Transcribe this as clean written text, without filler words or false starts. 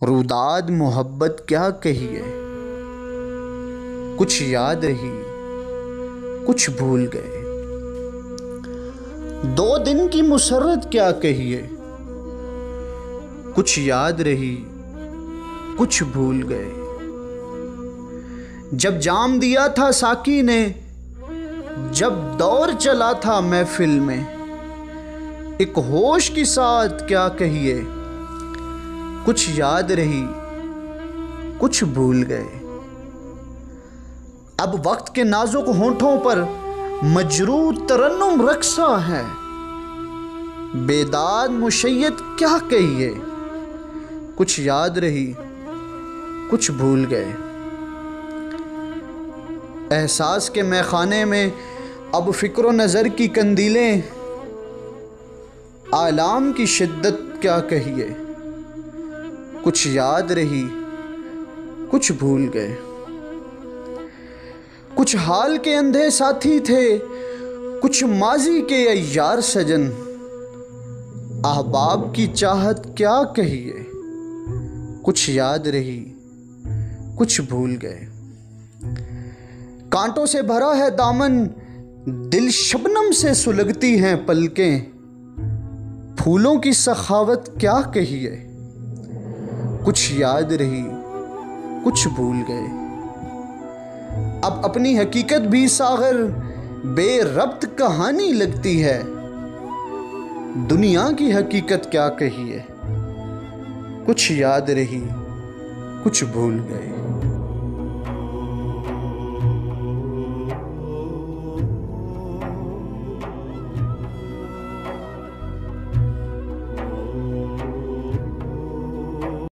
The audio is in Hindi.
रुदाद मोहब्बत क्या कहिए, कुछ याद रही कुछ भूल गए। दो दिन की मुसर्रत क्या कहिए, कुछ याद रही कुछ भूल गए। जब जाम दिया था साकी ने, जब दौर चला था महफिल में, एक होश के साथ क्या कहिए, कुछ याद रही कुछ भूल गए। अब वक्त के नाजुक होंठों पर मजरूह तरन्नुम रक्सा है, बेदाद मुशय्यद क्या कहिए, कुछ याद रही कुछ भूल गए। एहसास के मैखाने में अब फिक्र नज़र की कंदीलें, आलाम की शिद्दत क्या कहिए, कुछ याद रही कुछ भूल गए। कुछ हाल के अंधे साथी थे, कुछ माजी के यार सजन, अहबाब की चाहत क्या कहिए, कुछ याद रही कुछ भूल गए। कांटों से भरा है दामन, दिल शबनम से सुलगती हैं पलकें, फूलों की सखावत क्या कहिए, कुछ याद रही कुछ भूल गए। अब अपनी हकीकत भी सागर बेरब्त कहानी लगती है, दुनिया की हकीकत क्या कहिए, कुछ याद रही कुछ भूल गए।